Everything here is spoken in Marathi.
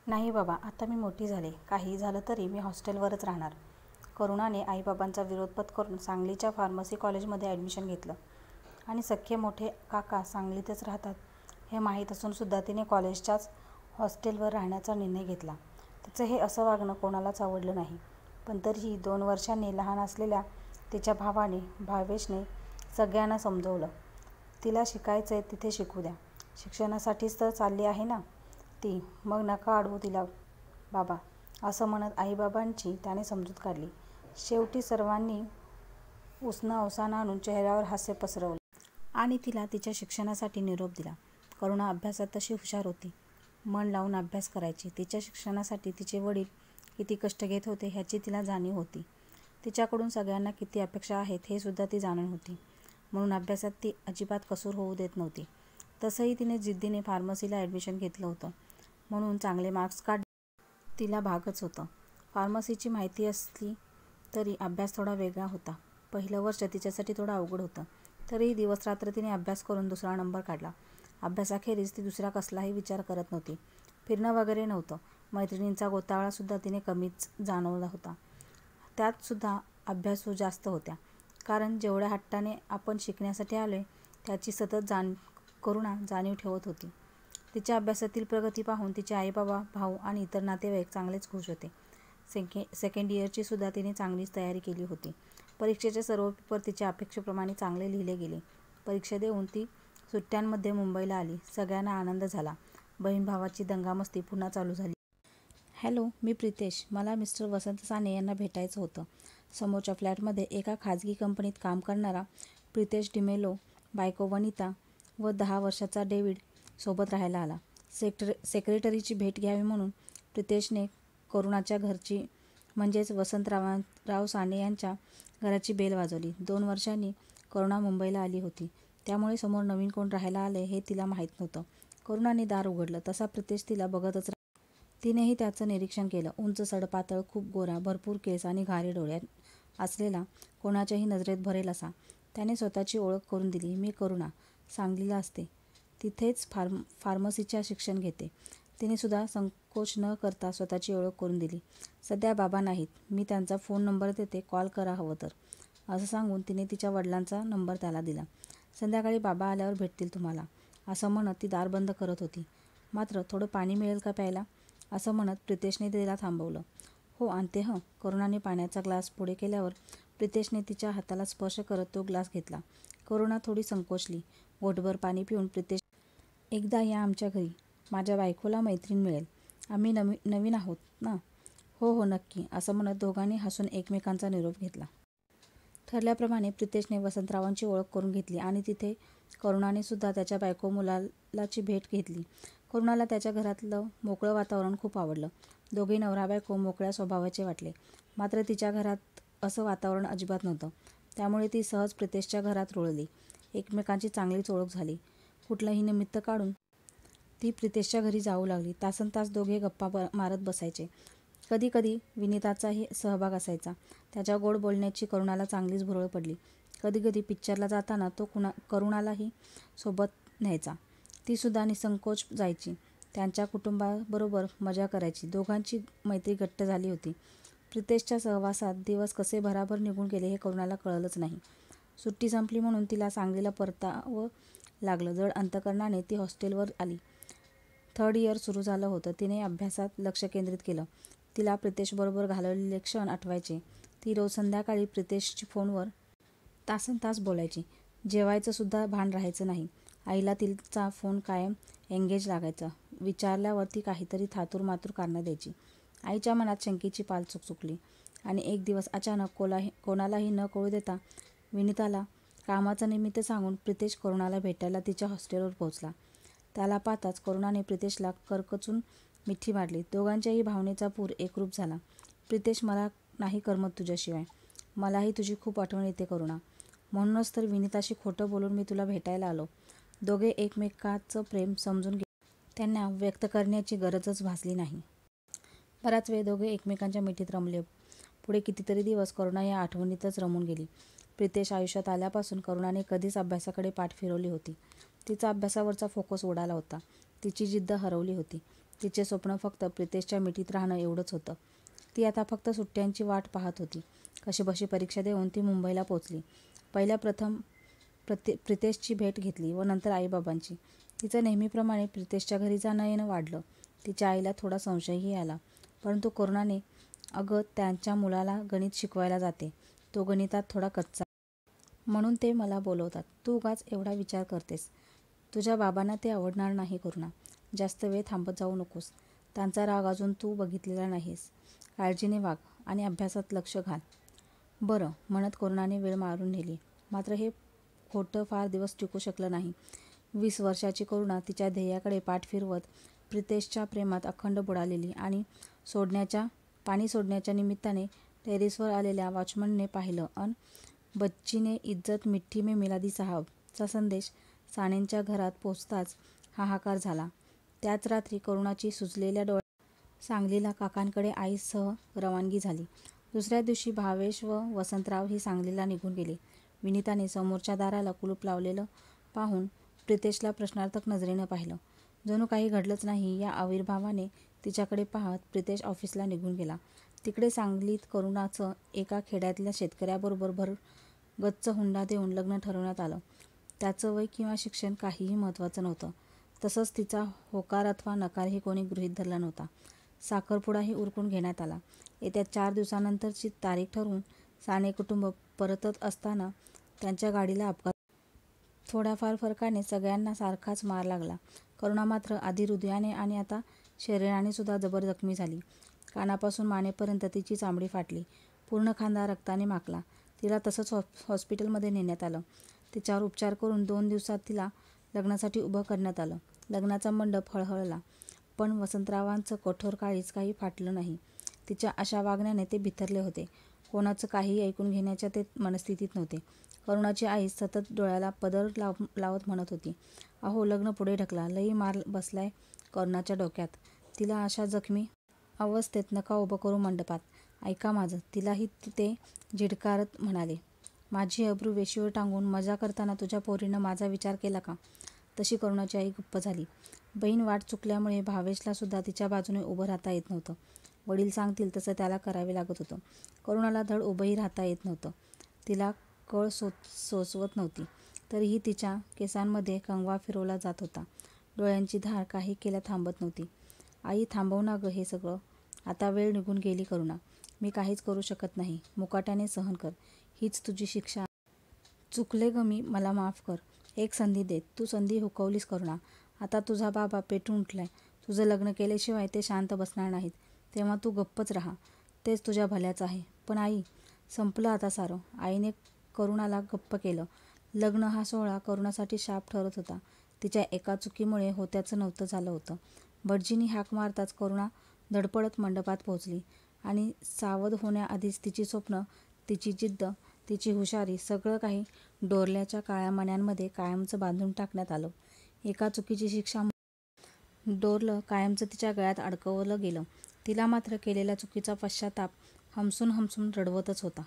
नाही बाबा, आता मी मोठी झाले. काहीही झालं तरी मी हॉस्टेलवरच राहणार. करुणाने आईबाबांचा विरोध पत्करून सांगलीच्या फार्मसी कॉलेजमध्ये ॲडमिशन घेतलं आणि सख्खे मोठे काका सांगलीतच राहतात हे माहीत असूनसुद्धा तिने कॉलेजच्याच हॉस्टेलवर राहण्याचा निर्णय घेतला. तिचं हे असं वागणं कोणालाच आवडलं नाही. पण तरीही 2 वर्षांनी लहान असलेल्या तिच्या भावाने, भावेशने सगळ्यांना समजवलं, तिला शिकायचंय तिथे शिकू द्या. शिक्षणासाठीच तर चालली आहे ना ती, मग नका अडवू तिला बाबा, असं म्हणत आईबाबांची त्याने समजूत काढली. शेवटी सर्वांनी उसणं अवसान आणून चेहऱ्यावर हास्य पसरवलं आणि तिला तिच्या शिक्षणासाठी निरोप दिला. करुणा अभ्यासात तशी हुशार होती. मन लावून अभ्यास करायची. तिच्या शिक्षणासाठी तिचे वडील किती कष्ट घेत होते ह्याची तिला जाणीव होती. तिच्याकडून सगळ्यांना किती अपेक्षा आहेत हे सुद्धा ती जाणून होती. म्हणून अभ्यासात ती अजिबात कसूर होऊ देत नव्हती. तसंही तिने जिद्दीने फार्मसीला ॲडमिशन घेतलं होतं म्हणून चांगले मार्क्स काढणं तिला भागच होतं. फार्मसीची माहिती असली तरी अभ्यास थोडा वेगळा होता. पहिलं वर्ष तिच्यासाठी थोडं अवघड होतं. तरीही दिवसरात्र तिने अभ्यास करून 2रा नंबर काढला. अभ्यासाखेरीज ती दुसरा कसलाही विचार करत नव्हती. फिरणं वगैरे नव्हतं. मैत्रिणींचा गोतावळासुद्धा तिने कमीच जाणवला होता. त्यातसुद्धा अभ्यासू जास्त होत्या. कारण जेवढ्या हट्टाने आपण शिकण्यासाठी आलोय त्याची सतत करुणा जाणीव ठेवत होती. तिच्या अभ्यासातील प्रगती पाहून तिचे आईबाबा, भाऊ आणि इतर नातेवाईक चांगलेच खुश होते. सेकंड इयरची सुद्धा तिने चांगलीच तयारी केली होती. परीक्षेचे सर्व पेपर तिच्या अपेक्षेप्रमाणे चांगले लिहिले गेले. परीक्षा देऊन ती सुट्ट्यांमध्ये मुंबईला आली. सगळ्यांना आनंद झाला. बहीण भावाची दंगामस्ती पुन्हा चालू झाली. हॅलो, मी प्रितेश. मला मिस्टर वसंत साने यांना भेटायचं होतं. समोरच्या फ्लॅटमध्ये एका खाजगी कंपनीत काम करणारा प्रितेश डिमेलो, बायको वनिता व 10 वर्षाचा डेव्हिड सोबत राहायला आला. सेक्रेटरीची भेट घ्यावी म्हणून प्रितेशने करुणाच्या घरची म्हणजेच वसंतराव साने यांच्या घराची बेल वाजवली. 2 वर्षांनी करुणा मुंबईला आली होती. त्यामुळे समोर नवीन कोण राहायला आले हे तिला माहीत नव्हतं. करुणाने दार उघडलं तसा प्रितेश तिला बघतच राहिला. तिनेही त्याचं निरीक्षण केलं. उंच, सडपातळ, खूप गोरा, भरपूर केस आणि घारे डोळे असलेला, कोणाच्याही नजरेत भरेल असा. त्याने स्वतःची ओळख करून दिली. मी करुणा, सांगलीला असते. तिथेच फार्मसीच्या शिक्षण घेते. तिने सुद्धा संकोच न करता स्वतःची ओळख करून दिली. सध्या बाबा नाहीत. मी त्यांचा फोन नंबर देते, कॉल करा हवं तर, असं सांगून तिने तिच्या वडिलांचा नंबर त्याला दिला. संध्याकाळी बाबा आल्यावर भेटतील तुम्हाला, असं म्हणत ती दार बंद करत होती. मात्र थोडं पाणी मिळेल का प्यायला, असं म्हणत प्रितेशने तिला थांबवलं. हो, आणते हं. करुणाने पाण्याचा ग्लास पुढे केल्यावर प्रितेशने तिच्या हाताला स्पर्श करत तो ग्लास घेतला. करुणा थोडी संकोचली. घोटभर पाणी पिऊन प्रितेश, एकदा या आमच्या घरी. माझ्या बायकोला मैत्रीण मिळेल. आम्ही नवीन आहोत ना. हो हो, नक्की, असं म्हणत दोघांनी हसून एकमेकांचा निरोप घेतला. ठरल्याप्रमाणे प्रितेशने वसंतरावांची ओळख करून घेतली आणि तिथे करुणाने सुद्धा त्याच्या बायको मुलालाची भेट घेतली. करुणाला त्याच्या घरातलं मोकळं वातावरण खूप आवडलं. दोघे नवरा-बायको मोकळ्या स्वभावाचे वाटले. मात्र तिच्या घरात असं वातावरण अजिबात नव्हतं. त्यामुळे ती सहज प्रितेशच्या घरात रुळली. एकमेकांची चांगलीच ओळख झाली. कुठलंही निमित्त काढून ती प्रितेशच्या घरी जाऊ लागली. तासनतास दोघे गप्पा मारत बसायचे. कधी कधी विनिताचाही सहभाग असायचा. त्याच्या गोड बोलण्याची करुणाला चांगलीच भुरळ पडली. कधी कधी पिक्चरला जाताना तो करुणालाही सोबत न्यायचा. ती सुद्धा निसंकोच जायची. त्यांच्या कुटुंबाबरोबर मजा करायची. दोघांची मैत्री घट्ट झाली होती. प्रितेशच्या सहवासात दिवस कसे भराभर निघून गेले हे करुणाला कळलंच नाही. सुट्टी संपली म्हणून तिला सांगलीला परतावं लागलं. जड अंतकरणाने ती हॉस्टेलवर आली. 3rd इयर सुरू झालं होतं. तिने अभ्यासात लक्ष केंद्रित केलं. तिला प्रितेशबरोबर घालवलेले क्षण आठवायचे. ती रोज संध्याकाळी प्रितेशची फोनवर तासनतास बोलायची. जेवायचं सुद्धा भान राहायचं नाही. आईला तिचा फोन कायम एंगेज लागायचा. विचारल्यावर ती काहीतरी थातूरमातूर कारणं द्यायची. आईच्या मनात शंकेची पाल चुकचुकली आणि एक दिवस अचानक कोणालाही न कळू देता विनिताला कामाचं निमित्त सांगून प्रितेश करुणाला भेटायला तिच्या हॉस्टेलवर पोहोचला. त्याला पाहताच करुणाने प्रितेशला करकचून मिठी मारली. दोघांच्याही भावनेचा पूर एकरूप झाला. प्रितेश, मला नाही करमत तुझ्याशिवाय. मलाही तुझी खूप आठवण येते करुणा. म्हणूनच तर विनिताशी खोटं बोलून मी तुला भेटायला आलो. दोघे एकमेकाचं प्रेम समजून गेले. त्यांना व्यक्त करण्याची गरजच भासली नाही. बराच वेळ दोघे एकमेकांच्या मिठीत रमले. पुढे कितीतरी दिवस करुणा या आठवणीतच रमून गेली. प्रितेश आयुष्यात आल्यापासून करुणाने कधीच अभ्यासाकडे पाठ फिरवली होती. तिचा अभ्यासावरचा फोकस उडाला होता. तिची जिद्द हरवली होती. तिचे स्वप्न फक्त प्रितेशच्या मिठीत राहणं एवढंच होतं. ती आता फक्त सुट्ट्यांची वाट पाहत होती. कशीबशी परीक्षा देऊन ती मुंबईला पोचली. प्रथम प्रितेशची भेट घेतली व नंतर आईबाबांची. तिचं नेहमीप्रमाणे प्रितेशच्या घरी जाणं येणं वाढलं. तिच्या आईला थोडा संशयही आला. परंतु करुणाने, अगं त्यांच्या मुलाला गणित शिकवायला जाते, तो गणितात थोडा कच्चा, म्हणून ते मला बोलवतात. तू उगाच एवढा विचार करतेस. तुझ्या बाबांना ते आवडणार नाही करुणा. जास्त वेळ थांबत जाऊ नकोस. त्यांचा राग अजून तू बघितलेला नाहीस. काळजीने वाग आणि अभ्यासात लक्ष घाल. बरं म्हणत करुणाने वेळ मारून नेली. मात्र हे खोटं फार दिवस टिकू शकलं नाही. 20 वर्षाची करुणा तिच्या ध्येयाकडे पाठ फिरवत प्रितेशच्या प्रेमात अखंड बुडालेली आणि पाणी सोडण्याच्या निमित्ताने टेरेसवर आलेल्या वॉचमनने पाहिलं अन बच्चीने इज्जत मिठ्ठी में मिलादी साहब चा संदेश सानेंच्या घरात पोचताच हाहाकार झाला. त्याच रात्री करुणाची सुजलेल्या डोळ्यात सांगलीला काकांकडे आईसह रवानगी झाली. दुसऱ्या दिवशी भावेश व वसंतराव ही सांगलीला निघून गेले. विनिताने समोरच्या दाराला कुलूप लावलेलं पाहून प्रितेशला प्रश्नार्थक नजरेनं पाहिलं. जणू काही घडलंच नाही या आविर्भावाने तिच्याकडे पाहत प्रितेश ऑफिसला निघून गेला. तिकडे सांगलीत करुणाचं एका खेड्यातल्या शेतकऱ्याबरोबर भरगच्च हुंडा देऊन लग्न ठरवण्यात आलं. त्याचं वय किंवा शिक्षण काहीही महत्त्वाचं नव्हतं. तसंच तिचा होकार अथवा नकारही कोणी गृहीत धरला नव्हता. साखरपुडाही उरकून घेण्यात आला. येत्या 4 दिवसानंतरची तारीख ठरवून साने कुटुंब परतत असताना त्यांच्या गाडीला अपघात. थोड्याफार फरकाने सगळ्यांना सारखाच मार लागला. करुणा मात्र आधी हृदयाने आणि आता शरीराने सुद्धा जबर जखमी झाली. कानापासून मानेपर्यंत तिची चामडी फाटली. पूर्ण खांदा रक्ताने माखला. तिला तसंच हॉस्पिटलमध्ये नेण्यात आलं. तिच्यावर उपचार करून 2 दिवसात तिला लग्नासाठी उभं करण्यात आलं. लग्नाचा मंडप हळहळला. पण वसंतरावांचं कठोर काळीज काही फाटलं नाही. तिच्या अशा वागण्याने ते बिथरले होते. कोणाचं काहीही ऐकून घेण्याच्या ते मनस्थितीत नव्हते. करुणाची आई सतत डोळ्याला पदर लावत म्हणत होती, अहो लग्न पुढे ढकला. लई मार बसलाय करुणाच्या डोक्यात. तिला अशा जखमी अवस्थेत नका उभं करू मंडपात. ऐका माझं. तिलाही ते झिडकारत म्हणाले, माझी अब्रू वेशीवर टांगून मजा करताना तुझ्या पोरीनं माझा विचार केला का? तशी करुणाची आई गुप्प झाली. बहीण वाट चुकल्यामुळे भावेशला सुद्धा तिच्या बाजूने उभं राहता येत नव्हतं. वडील सांगतील तसं त्याला करावे लागत होतं. करुणाला धड उभंही राहता येत नव्हतं. तिला कळ सोचवत नव्हती. तरीही तिच्या केसांमध्ये कंगवा फिरवला जात होता. डोळ्यांची धार काही केल्या थांबत नव्हती. आई थांबव ना गं हे सगळं. आता वेळ निघून गेली करुणा. मी काहीच करू शकत नाही. मुकाट्याने सहन कर. हीच तुझी शिक्षा. चुकले गं मी. मला माफ कर. एक संधी दे. तू संधी हुकवलीस करुणा. आता तुझा बाबा पेटून उठलाय. तुझं लग्न केल्याशिवाय ते शांत बसणार नाहीत. तेव्हा तू गप्पच राहा. तेच तुझ्या भल्याचं आहे. पण आई. संपलं आता सारं. आईने करुणाला गप्प केलं. लग्न हा सोहळा करुणासाठी शाप ठरत होता. तिच्या एका चुकीमुळे होत्याचं नव्हतं झालं होतं. भटजींनी हाक मारताच करुणा धडपडत मंडपात पोहोचली आणि सावध होण्याआधीच तिची स्वप्न, तिची जिद्द, तिची हुशारी सगळं काही डोरल्याच्या काळ्या मण्यांमध्ये कायमचं बांधून टाकण्यात आलं. एका चुकीची शिक्षा डोरलं कायमचं तिच्या गळ्यात अडकवलं गेलं. तिला मात्र केलेल्या चुकीचा पश्चाताप हमसून हमसून रडवतच होता.